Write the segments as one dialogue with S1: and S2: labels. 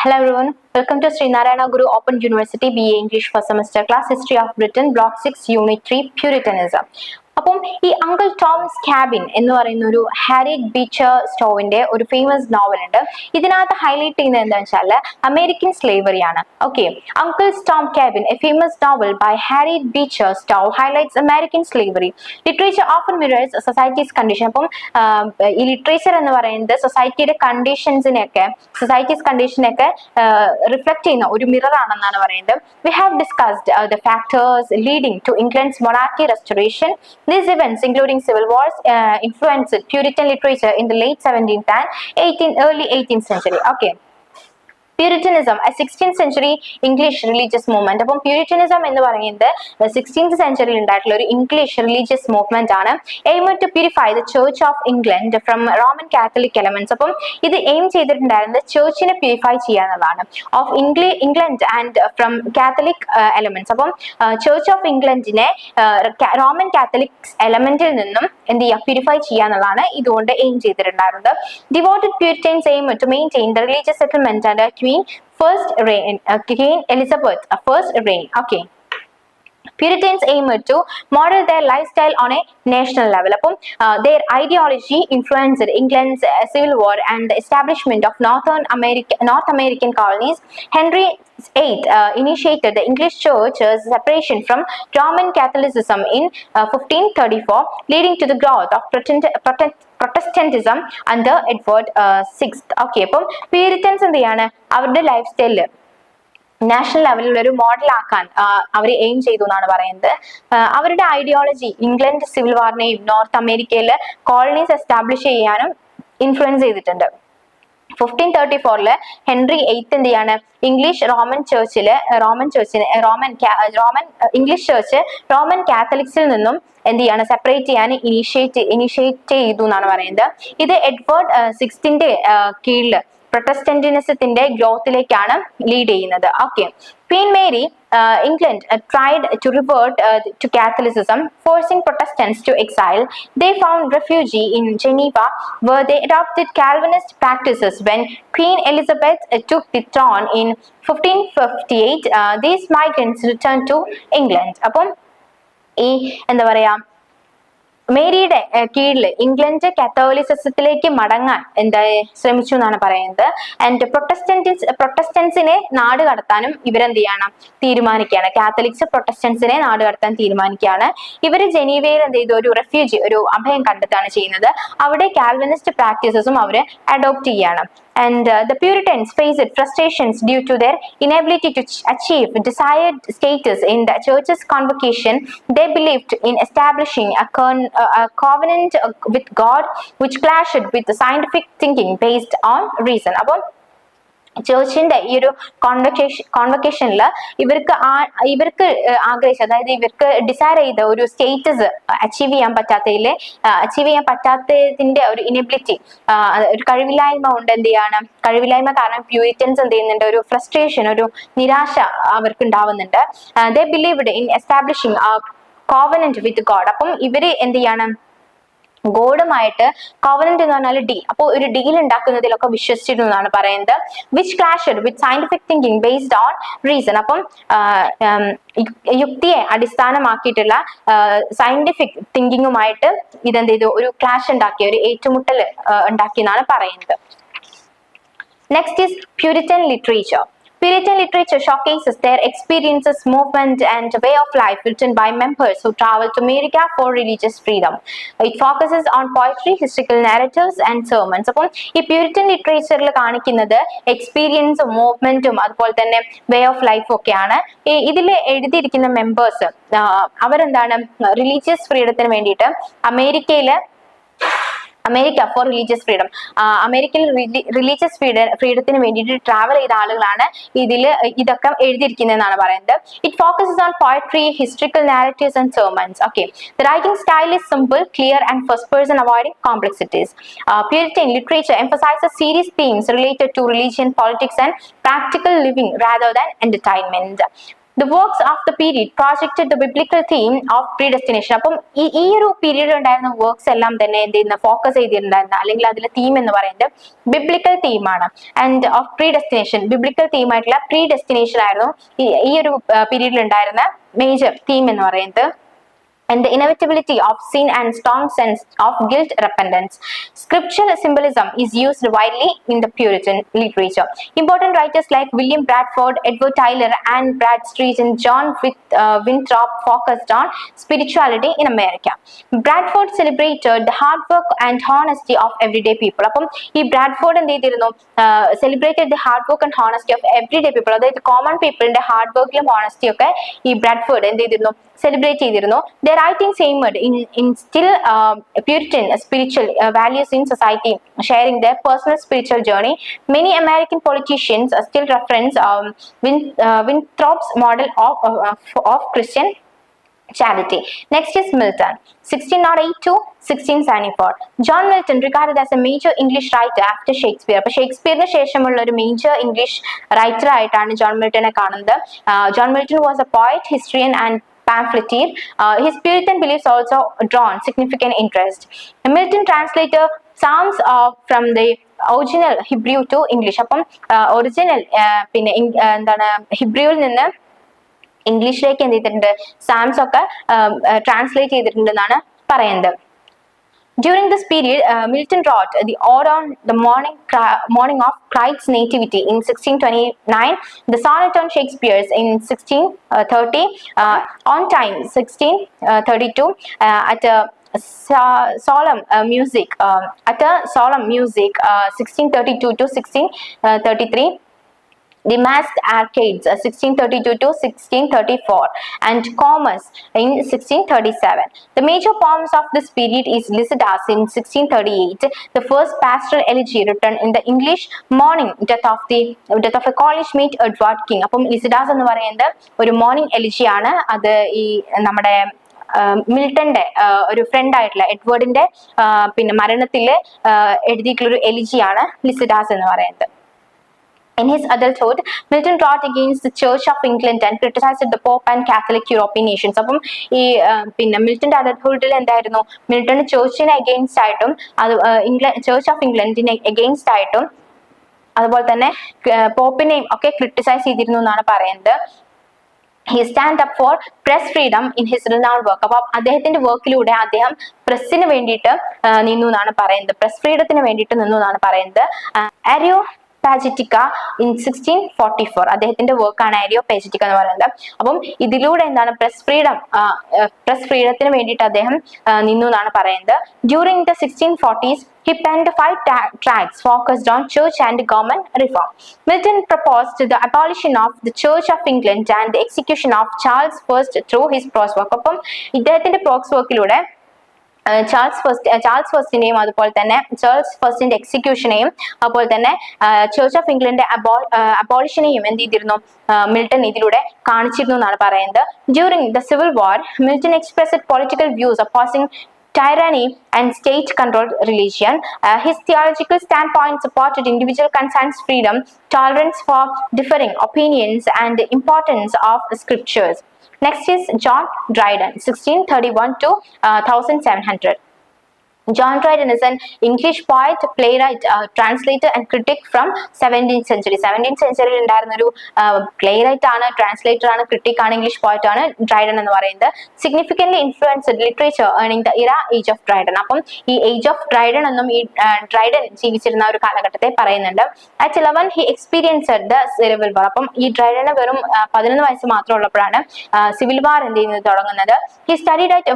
S1: Hello everyone, welcome to Sri Narayana Guru Open University BA English First Semester Class History of Britain Block 6 Unit 3 Puritanism. അപ്പം ഈ uncle Toms cabin എന്ന് പറയുന്ന ഒരു Harriet beater സ്റ്റോവിന്റെ ഒരു famous novel ഉണ്ട്. ഇതിനകത്ത് highlight ചെയ്യുന്നത് എന്താണെന്ന് വെച്ചാൽ അമേരിക്കൻ സ്ലേവറി ആണ്. Okay, uncle's Tom's cabin a famous novel by Harriet Beecher Stowe highlights American slavery. Literature often mirrors society's condition. അപ്പം ഈ ലിറ്ററേച്ചർ എന്ന് പറയുന്നത് സൊസൈറ്റിയുടെ സൊസൈറ്റീസ് കണ്ടീഷനൊക്കെ റിഫ്ലക്ട് ചെയ്യുന്ന ഒരു മിറർ ആണെന്നാണ് പറയുന്നത്. We have discussed the factors leading to England's monarchy restoration. These events, including civil wars, influenced Puritan literature in the late 17th and early 18th century. Okay. Puritanism, a 16th century English religious movement. അപ്പം Puritanism എന്ന് പറയുന്നത് 16th century ഉണ്ടായിട്ടുള്ള ഒരു English religious movement ആണ്. aimed to purify the Church of England from Roman Catholic elements. അപ്പം ഇത് aim ചെയ്തിട്ടുണ്ടായിരുന്നത് ചർച്ചിനെ പ്യൂരിഫൈ ചെയ്യാന്നുള്ളതാണ്. Of England and from Catholic elements. അപ്പം ചർച്ച് ഓഫ് ഇംഗ്ലണ്ടിനെ റോമൻ കാത്തലിക് എലമെന്റിൽ നിന്നും എന്ത് ചെയ്യുക, പ്യൂരിഫൈ ചെയ്യാന്നുള്ളതാണ് ഇതുകൊണ്ട് എയിം ചെയ്തിട്ടുണ്ടായിരുന്നത്. Devoted Puritans aim to maintain the religious settlement and Queen Elizabeth first reign. Okay. Puritans aimed to model their lifestyle on a national level. Appo their ideology influenced England's civil war and the establishment of North American colonies. Henry VIII initiated the English Church's separation from Roman Catholicism in 1534, leading to the growth of Protestantism under Edward VI. Okay, അപ്പം Puritans എന്ത് ചെയ്യാണ്, അവരുടെ life സ്റ്റൈലില് national ലെവലിൽ ഒരു model ആക്കാൻ അവർ aim ചെയ്തു എന്നാണ് പറയുന്നത്. അവരുടെ ഐഡിയോളജി ഇംഗ്ലണ്ട് സിവിൽ വാറിനെയും നോർത്ത് അമേരിക്കയിലെ കോളനീസ് എസ്റ്റാബ്ലിഷ് ചെയ്യാനും ഇൻഫ്ലുവൻസ് ചെയ്തിട്ടുണ്ട്. 1534 ഹെൻറി VIII എന്ത് ചെയ്യാണ്, ഇംഗ്ലീഷ് റോമൻ കാത്തലിക്സിൽ നിന്നും എന്ത് ചെയ്യാണ്, സെപ്പറേറ്റ് ചെയ്യാൻ ഇനിഷ്യേറ്റ് ചെയ്തു എന്നാണ് പറയുന്നത്. ഇത് എഡ്വേർഡ് VI കീഴില് പ്രൊട്ടസ്റ്റന്റിനിസത്തിന്റെ ഗ്രോത്തിലേക്കാണ് ലീഡ് ചെയ്യുന്നത്. Okay, Queen Mary, England tried to revert to Catholicism, forcing Protestants to exile. They found refuge in Geneva, where they adopted Calvinist practices. When Queen Elizabeth took the throne in 1558, these migrants returned to England. അപ്പം ഈ എന്താ പറയാ, മേരിയുടെ കീഴിൽ England കാത്തോലിസിസത്തിലേക്ക് മടങ്ങാൻ ശ്രമിച്ചു എന്നാണ് പറയുന്നത്. ആൻഡ് പ്രൊട്ടസ്റ്റൻസിനെ നാട് കടത്താനും ഇവരെന്ത് ചെയ്യണം, തീരുമാനിക്കുകയാണ്. കാത്തലിക്സ് പ്രൊട്ടസ്റ്റൻസിനെ നാട് കടത്താൻ തീരുമാനിക്കുകയാണ്. ഇവര് ജനീവയിൽ എന്ത് ചെയ്തു, ഒരു റെഫ്യൂജി, ഒരു അഭയം കണ്ടെത്താണ് ചെയ്യുന്നത്. അവിടെ കാൽവിനിസ്റ്റ് പ്രാക്ടീസസും അവര് അഡോപ്റ്റ് ചെയ്യാണ്. And the Puritans faced frustrations due to their inability to achieve desired status in the church's convocation. They believed in establishing a covenant with God, which clashed with the scientific thinking based on reason. അപ്പോൾ ചേർച്ചിന്റെ ഈ ഒരു കോൺവക്കേഷനിൽ ഇവർക്ക് ആഗ്രഹിച്ച, അതായത് ഇവർക്ക് Desire ചെയ്ത ഒരു status achieve ചെയ്യാൻ പറ്റാത്തതിന്റെ ഒരു ഇനബിലിറ്റി, ഒരു കഴിവില്ലായ്മ കൊണ്ട് എന്ത് ചെയ്യാണ്, കഴിവില്ലായ്മ കാരണം പ്യൂരിറ്റൻസ് എന്ത് ചെയ്യുന്നുണ്ട്, ഒരു ഫ്രസ്ട്രേഷൻ, ഒരു നിരാശ അവർക്ക് ഉണ്ടാവുന്നുണ്ട്. They believed in establishing covenant with God. അപ്പം ഇവര് എന്ത് ചെയ്യാണ്, ഗോഡുമായിട്ട് കോവനന്റ് എന്ന് പറഞ്ഞാൽ ഡീൽ, അപ്പോൾ ഒരു ഡീൽ ഉണ്ടാക്കുന്നതിലൊക്കെ വിശ്വസിച്ചിരുന്നു എന്നാണ് പറയുന്നത്. Which clashed with scientific thinking based on reason. അപ്പം യുക്തിയെ അടിസ്ഥാനമാക്കിയിട്ടുള്ള സയന്റിഫിക് തിങ്കിങ്ങുമായിട്ട് ഇതെന്ത് ചെയ്തു, ഒരു ക്ലാഷ് ഉണ്ടാക്കിയ, ഒരു ഏറ്റുമുട്ടൽ ഉണ്ടാക്കിയെന്നാണ് പറയുന്നത്. Next is Puritan literature. Puritan literature showcases their experiences, movement, and way of life written by members who traveled to America for religious freedom. It focuses on poetry, historical narratives, and sermons. അപ്പം ഈ Puritan ലിറ്ററേച്ചറിൽ കാണിക്കുന്നത് എക്സ്പീരിയൻസും മൂവ്മെന്റും അതുപോലെ തന്നെ way of ലൈഫും ഒക്കെയാണ്. ഇതിൽ എഴുതിയിരിക്കുന്ന മെമ്പേഴ്സ് അവരെന്താണ്, റിലീജിയസ് ഫ്രീഡത്തിന് വേണ്ടിയിട്ട് അമേരിക്ക ഫോർ റിലീജിയസ് ഫ്രീഡം, അമേരിക്കയിൽ റിലീജിയസ് ഫ്രീഡത്തിന് വേണ്ടിയിട്ട് ട്രാവൽ ചെയ്ത ആളുകളാണ് ഇതൊക്കെ എഴുതിയിരിക്കുന്നതെന്നാണ് പറയുന്നത്. It focuses on poetry, historical narratives and sermons. Okay, the writing style is simple, clear and first person, avoiding complexities. Puritan literature emphasizes serious themes related to religion, politics, and practical living rather than entertainment. The works of the period projected the biblical theme of predestination. അപ്പം ഈ ഒരു period ഉണ്ടായിരുന്ന works എല്ലാം തന്നെ എന്ത് ചെയ്യുന്ന focus ചെയ്തിട്ടുണ്ടായിരുന്ന അല്ലെങ്കിൽ അതിലെ തീം എന്ന് പറയുന്നത് ബിബ്ലിക്കൽ തീമാണ്. And of predestination, biblical theme ആയിട്ടുള്ള പ്രീഡെസ്റ്റിനേഷൻ ആയിരുന്നു ഈ ഒരു പീരീഡിൽ ഉണ്ടായിരുന്ന മേജർ തീം എന്ന് പറയുന്നത്. And the inevitability of sin and strong sense of guilt repentance. Scriptural symbolism is used widely in the Puritan literature. Important writers like William Bradford, Edward Tyler, and Bradstreet and John Winthrop focused on spirituality in America. Bradford celebrated the hard work and honesty of everyday people. അപ്പം ഈ Bradford എന്ത് ചെയ്തിരുന്നു, celebrated the hard work and honesty of everyday people, അതായത് common പീപ്പിളിന്റെ hard വർക്കിലും honesty ഒക്കെ ഈ Bradford എന്ത് ചെയ്തിരുന്നു, celebrate ചെയ്തിരുന്നു. Their writings aimed in still Puritan spiritual values in society, sharing their personal spiritual journey. Many American politicians still reference Winthrop's model of Christian charity. Next is Milton, 1608 to 1674. John Milton regarded as a major English writer after Shakespeare. അപ്പോൾ ഷേക്സ്പിയറിന് ശേഷമുള്ള ഒരു major English writer ആയിട്ടാണ് John മിൽട്ടനെ കാണുന്നത്. John Milton was a poet, historian and pamphleteer. His Puritan beliefs also drawn significant interest. Milton translated Psalms from the original Hebrew to English. അപ്പം original പിന്നെ എന്താണ് ഹിബ്രുവിൽ നിന്ന് ഇംഗ്ലീഷിലേക്ക് എന്ത് ചെയ്തിട്ടുണ്ട്, സാംസ് ഒക്കെ ട്രാൻസ്ലേറ്റ് ചെയ്തിട്ടുണ്ടെന്നാണ് പറയുന്നത്. During this period, Milton wrote the Ode on the morning of Christ's nativity in 1629, the sonnet on Shakespeare's in 1630, on time 1632, at a solemn music 1632 to 1633. The Masked Arcades 1632 to 1634 and Commerce in 1637. The major poems of this period is Lycidas in 1638, the first pastoral elegy written in the English, mourning death of a college mate Edward King. അപ്പം ലിസിഡാസ് എന്ന് പറയുന്നത് ഒരു morning elegy ആണ്. അത് ഈ നമ്മുടെ മിൽട്ടന്റെ ഒരു front ആയിട്ടുള്ള എഡ്വേർഡിന്റെ പിന്നെ മരണത്തിൽ എഴുതിയിട്ടുള്ള ഒരു എലിജിയാണ് ലിസിഡാസ് എന്ന് പറയുന്നത്. In his adulthood, Milton wrote against the Church of England and criticized the Pope and Catholic European nations. അപ്പം ഈ പിന്നെ മിൽട്ടന്റെ അഡൽട്ട്ഹുഡിൽ എന്തായിരുന്നു, മിൽട്ടൺ ചേർച്ചിന് അഗെയിൻസ്റ്റ് ആയിട്ടും ചർച്ച് ഓഫ് ഇംഗ്ലണ്ടിന് അഗെയിൻസ്റ്റ് ആയിട്ടും അതുപോലെ തന്നെ പോപ്പിനെയും ഒക്കെ ക്രിട്ടിസൈസ് ചെയ്തിരുന്നു എന്നാണ് പറയുന്നത്. He stand up for press freedom in his renowned work. അപ്പോൾ അദ്ദേഹത്തിന്റെ വർക്കിലൂടെ അദ്ദേഹം പ്രസ്സിന് വേണ്ടിയിട്ട് നിന്നു എന്നാണ് പറയുന്നത്, പ്രസ് ഫ്രീഡത്തിന് വേണ്ടിയിട്ട് നിന്നു എന്നാണ് പറയുന്നത്. Pagetica in 1644 അദ്ദേഹത്തിന്റെ വർക്കാണ് ആരിയോപാഗറ്റിക്ക എന്ന് പറയുന്നത്. അപ്പം ഇതിലൂടെ എന്താണ് പ്രസ് ഫ്രീഡത്തിന് വേണ്ടിയിട്ട് അദ്ദേഹം നിന്നു എന്നാണ് പറയുന്നത്. During the 1640s, he penned 5 tracts focused on church and government reform. Milton proposed the abolition of the Church of England and the execution of Charles I through his prose work. അപ്പം ഇദ്ദേഹത്തിന്റെ prox വർക്കിലൂടെ Charles ഫസ്റ്റിനെയും അതുപോലെ തന്നെ Charles ഫസ്റ്റിന്റെ എക്സിക്യൂഷനെയും അതുപോലെ തന്നെ church of ഇംഗ്ലണ്ടിന്റെ അബോളിഷനെയും എന്ത് ചെയ്തിരുന്നു, Milton ഇതിലൂടെ കാണിച്ചിരുന്നു എന്നാണ് പറയുന്നത്. During the civil war, Milton expressed political views opposing tyranny and state-controlled religion. His theological standpoint supported individual conscience freedom, tolerance for differing opinions, and the importance of the scriptures. Next is John Dryden, 1631 to 1700. John Dryden is an English poet, playwright, translator and critic from 17th century. 17th century ഉണ്ടായിരുന്ന ഒരു playwright ആണ്, translator ആണ്, critic ആണ്, English poet ആണ് Dryden എന്ന് പറയുന്നത്. Significantly influenced literature earning the era age of Dryden. അപ്പം ഈ age of Dryden എന്നും ഈ Dryden ജീവിച്ചിരുന്ന ഒരു കാലഘട്ടത്തെ പറയുന്നുണ്ട്. At 11 he experienced the civil war. അപ്പം ഈ Dryden വെറും 11 വയസ്സ് മാത്രം ഉള്ളപ്പോഴാണ് സിവിൽ വാർ എന്ത് ചെയ്യുന്നത് തുടങ്ങുന്നത്. He studied at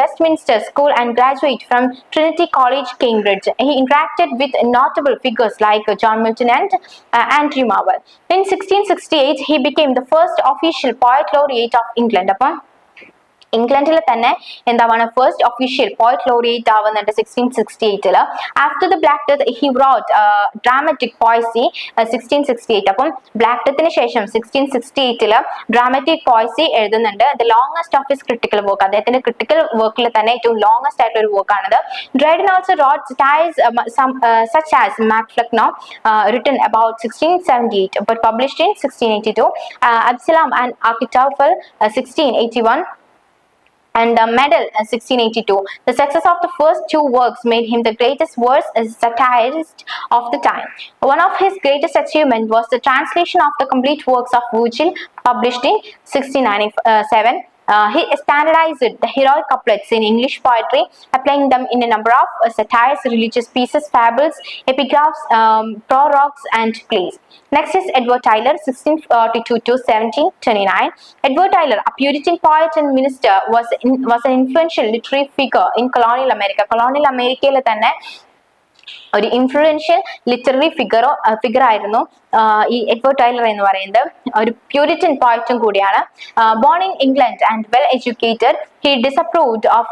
S1: Westminster School and graduated from Trinity College, Cambridge. He interacted with notable figures like John Milton and Andrew Marvell. In 1668, he became the first official poet laureate of England. ഇംഗ്ലണ്ടിൽ തന്നെ എന്താണ് first official poet laureate ആവുന്നുണ്ട് 1668. After the black death he wrote dramatic poesy 1668. അപ്പം black ഡെത്തിന് ശേഷം 1668 dramatic poesy എഴുതുന്നുണ്ട്. The longest of his critical work, അദ്ദേഹത്തിന്റെ critical വർക്കിൽ തന്നെ ഏറ്റവും ലോങ്സ്റ്റ് ആയിട്ടുള്ള ഒരു വർക്കാണിത്. Dryden also wrote satires such as Macflechno, written about 1678 but published in 1682, Absalom and Achitophel 1681, and Medal 1682. The success of the first two works made him the greatest verse satirist of the time. One of his greatest achievements was the translation of the complete works of Virgil, published in 1697. He standardized the heroic couplets in English poetry, applying them in a number of satires, religious pieces, fables, epigraphs, prologues, and plays. Next is Edward Tyler, 1642 to 1729. Edward Tyler, a Puritan poet and minister, was an influential literary figure in colonial America. Colonial America തന്നെ ഒരു influential literary figure ആയിരുന്നു ഈ Edward Taylor എന്ന് പറയുന്നത്. ഒരു Puritan പോയറ്റും കൂടിയാണ്. Born in England and well educated, he disapproved of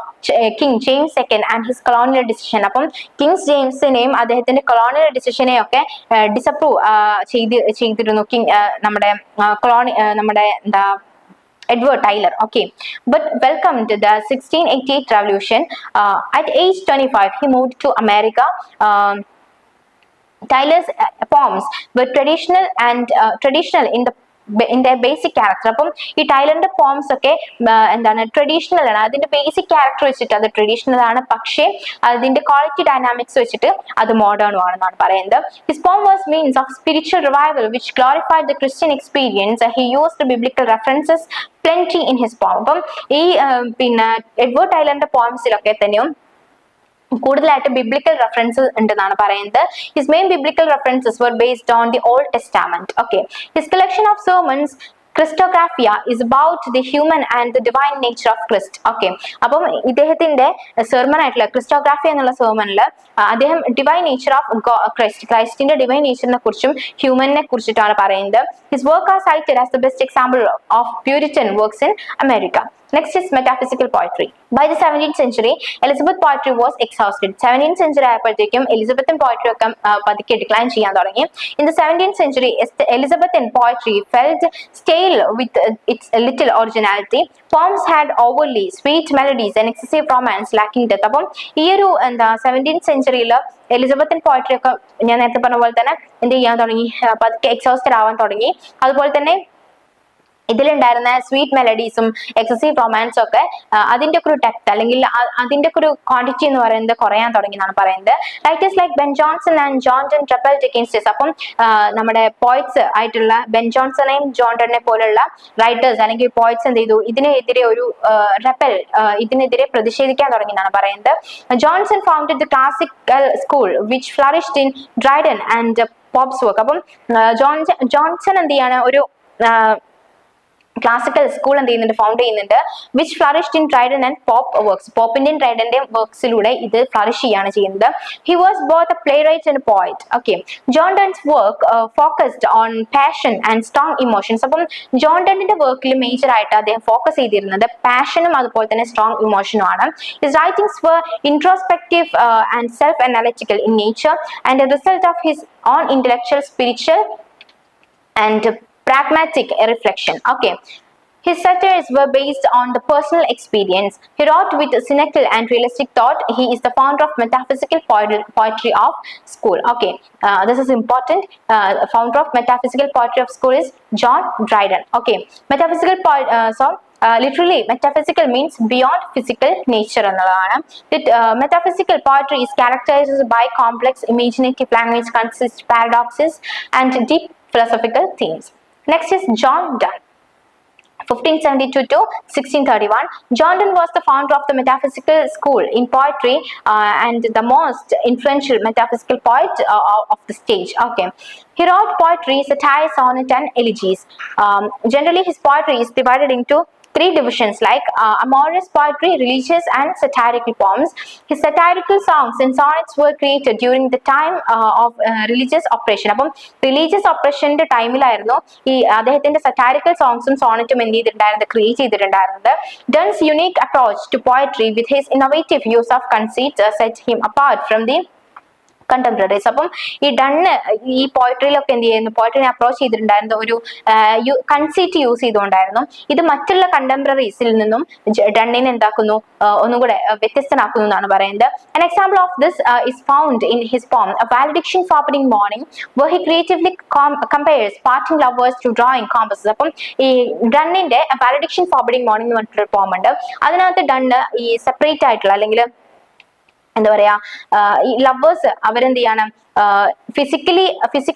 S1: King James II and his colonial decision. അപ്പം കിങ്സ് ജെയിംസിനെയും അദ്ദേഹത്തിന്റെ കൊളോണിയൽ ഡിസിഷനെയും ഒക്കെ ഡിസപ്രൂവ് ചെയ്തിരുന്നു നമ്മുടെ എന്താ Edward Tyler. Okay, but welcomed the 1688 revolution. At age 25 he moved to America. Tyler's poems were traditional in their basic character. അപ്പം ഈ ടൈലറിന്റെ poems ഒക്കെ എന്താണ് ട്രഡീഷണൽ ആണ്, അതിന്റെ ബേസിക് ക്യാരക്ടർ വെച്ചിട്ട് അത് ട്രഡീഷണൽ ആണ്, പക്ഷേ അതിന്റെ ക്വാളിറ്റി ഡൈനാമിക്സ് വെച്ചിട്ട് അത് മോഡേണും ആണെന്നാണ് പറയുന്നത്. ഹിസ് പോം was means of spiritual revival which glorified the Christian experience. He used biblical references plenty in his poem. അപ്പം ഈ പിന്നെ എഡ്വേർഡ് ടൈലറിന്റെ പോംസിലൊക്കെ തന്നെയും കൂടുതലായിട്ട് ബിബ്ലിക്കൽ റെഫറൻസസ് ഉണ്ടെന്നാണ് പറയുന്നത്. His main biblical references were based on the Old Testament. Okay, his collection of sermons Christographia is about the human and the divine nature of Christ. Okay, അപ്പം ഇദ്ദേഹത്തിന്റെ sermon ആയിട്ടുള്ള ക്രിസ്റ്റോഗ്രാഫി എന്നുള്ള സെർമണിൽ അദ്ദേഹം ഡിവൈൻ നേച്ചർ ഓഫ് ക്രൈസ്റ്റിന്റെ divine നേച്ചറിനെ കുറിച്ചും ഹ്യൂമനെ കുറിച്ചിട്ടാണ് പറയുന്നത്. His work are cited as the best example of Puritan works in America. Next is metaphysical poetry. By the 17th century, Elizabeth poetry was exhausted. 17th century ആയപ്പോഴത്തേക്കും Elizabethan poetry ഒക്കെ പതുക്കെ decline ചെയ്യാൻ തുടങ്ങി. In the 17th century, Elizabethan poetry felt stale with its little originality. Poems had overly sweet melodies and excessive romance, lacking depth. അപ്പം ഈ ഒരു 17th centuryയിൽ Elizabethan poetry ഒക്കെ ഞാൻ നേരത്തെ പറഞ്ഞ പോലെ തന്നെ എന്ത് ചെയ്യാൻ തുടങ്ങി, പതുക്കെ എക്സോസ്റ്റഡ് ആവാൻ തുടങ്ങി. അതുപോലെ തന്നെ ഇതിലുണ്ടായിരുന്ന സ്വീറ്റ് മെലഡീസും എക്സസീവ് റൊമാൻസും ഒക്കെ അതിന്റെ ഒക്കെ ഒരു ഡെപ്ത് അല്ലെങ്കിൽ അതിന്റെ ഒക്കെ ഒരു ക്വാണ്ടിറ്റി എന്ന് പറയുന്നത് കുറയാൻ തുടങ്ങി എന്നാണ് പറയുന്നത്. Writers like Ben Johnson and John done റെബൽഡ് against this. അപ്പം നമ്മുടെ പോയിറ്റ്സ് ആയിട്ടുള്ള ബെൻ ജോൺസണെയും ജോൺ ഡണ്ണെ പോലുള്ള റൈറ്റേഴ്സ് അല്ലെങ്കിൽ പോയിറ്റ്സ് എന്ത് ചെയ്തു, ഇതിനെതിരെ ഒരു ഇതിനെതിരെ പ്രതിഷേധിക്കാൻ തുടങ്ങി എന്നാണ് പറയുന്നത്. Johnson founded the classical school which flourished in Dryden and Pope's work. അപ്പം ജോൺസൺ എന്ത് ചെയ്യാണ്, ഒരു ക്ലാസിക്കൽ സ്കൂൾ എന്ത് ചെയ്യുന്നുണ്ട്, ഫൗണ്ട് ചെയ്യുന്നുണ്ട്. Which flourished in Dryden and Pope works. പോപ്പിന്റെയും ഡ്രൈഡന്റെ വർക്ക്സിലൂടെ ഇത് ഫ്ലറിഷ് ചെയ്യാണ് ചെയ്യുന്നത്. He was both a playwright and poet. Okay, John Donne's work focused on passion and strong emotions. അപ്പം ജോൺ ഡണ്ണിന്റെ വർക്കിൽ മേജർ ആയിട്ട് അദ്ദേഹം ഫോക്കസ് ചെയ്തിരുന്നത് പാഷനും അതുപോലെ തന്നെ സ്ട്രോങ് ഇമോഷനും ആണ്. His writings were introspective and self analytical in nature and a result of his own intellectual, spiritual and pragmatic reflection. Okay, his satires were based on the personal experience. He wrote with cynical and realistic thought. He is the founder of metaphysical poetry of school. Okay, this is important. Founder of metaphysical poetry of school is John Dryden. Okay, metaphysical literally metaphysical means beyond physical nature എന്നതാണ്. Metaphysical poetry is characterized by complex imaginative language, consists paradoxes and deep philosophical themes. Next is John Donne, 1572 to 1631. John Donne was the founder of the metaphysical school in poetry and the most influential metaphysical poet of the stage. Okay, he wrote poetry, satire, sonnet and elegies. Generally his poetry is divided into three divisions like amorous poetry, religious and satirical poems. His satirical songs and sonnets were created during the time of religious oppression. അപ്പം religious ഓപ്പറേഷന്റെ ടൈമിലായിരുന്നു ഈ അദ്ദേഹത്തിന്റെ സറ്റാരിക്കൽ സോങ്സും സോണറ്റും എന്ത് ചെയ്തിട്ടുണ്ടായിരുന്നത്, create ചെയ്തിട്ടുണ്ടായിരുന്നത്. Dunn's unique approach to poetry with his innovative use of conceit set him apart from the contemporaries. അപ്പം ഈ done ഈ പോയട്രിയിലൊക്കെ എന്ത് ചെയ്യുന്നു, പോയട്രിനെ അപ്രോച്ച് ചെയ്തിട്ടുണ്ടായിരുന്ന ഒരു കൺസീറ്റ് യൂസ് ചെയ്തുകൊണ്ടായിരുന്നു. ഇത് മറ്റുള്ള കണ്ടംപററീസിൽ നിന്നും ഡണ്ണിനെ എന്താക്കുന്നു, ഒന്നും കൂടെ വ്യത്യസ്തനാക്കുന്നു എന്നാണ് പറയുന്നത്. An example of this is found in his poem A Valediction Forbidden Morning, where he creatively compares parting lovers to drawing compasses. അപ്പം ഈ ഡണ്ണിന്റെ Valediction Forbidden Morning എന്ന് പറഞ്ഞിട്ടൊരു പോം ഉണ്ട്. അതിനകത്ത് ഡണ്ണ് ഈ സെപ്പറേറ്റ് ആയിട്ടുള്ള അല്ലെങ്കിൽ എന്താ പറയാ ഈ ലവേഴ്സ് അവരെന്ത് ചെയ്യണം,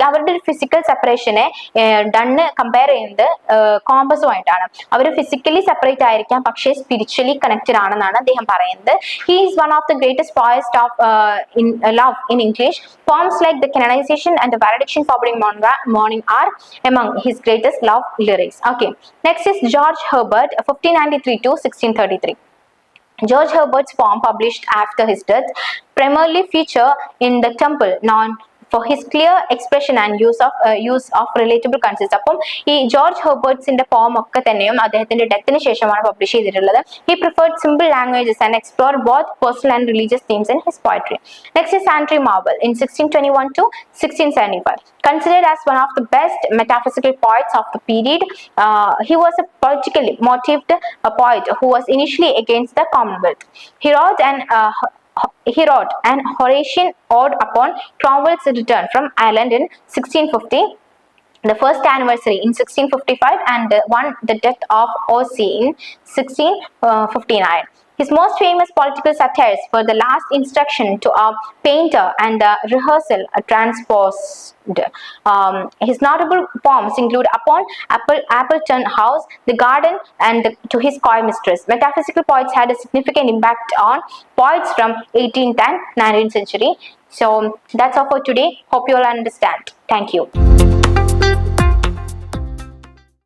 S1: അവരുടെ ഒരു ഫിസിക്കൽ സെപ്പറേഷനെ ഡണ്ണ് കമ്പയർ ചെയ്യുന്നത് കോമ്പസുമായിട്ടാണ്. അവർ ഫിസിക്കലി സെപ്പറേറ്റ് ആയിരിക്കാം, പക്ഷേ സ്പിരിച്വലി കണക്റ്റഡ് ആണെന്നാണ് അദ്ദേഹം പറയുന്നത്. He is one of the greatest പോയസ്റ്റ് of love in English. Poems like The Canonization and The Valediction Forbidden Morning are among his greatest love lyrics. Okay, next is George Herbert, 1593 to 1633. George Herbert's poem published after his death primarily feature in The Temple, known for his clear expression and use of relatable concepts. അപ്പം ഈ George ഹെർബർട്ട്സിന്റെ പോം ഒക്കെ തന്നെയും അദ്ദേഹത്തിന്റെ ഡെത്തിന് ശേഷമാണ് publish ചെയ്തിട്ടുള്ളത്. He preferred simple languages and explored both personal and religious themes in his poetry. Next is Andrew Marvell in 1621 to 1675. Considered as one of the best metaphysical poets of the period, he was a politically motivated poet who was initially against the Commonwealth. He wrote an Horatian ode upon Cromwell's return from Ireland in 1650, the first anniversary in 1655, and the death of O.C. in 1659. His most famous political satires were The Last Instruction to a Painter and The Rehearsal Transposed. His notable poems include Upon Appleton House, The Garden, and To His Coy Mistress. Metaphysical poets had a significant impact on poets from 18th and 19th century. So that's all for today. Hope you all understand. Thank you.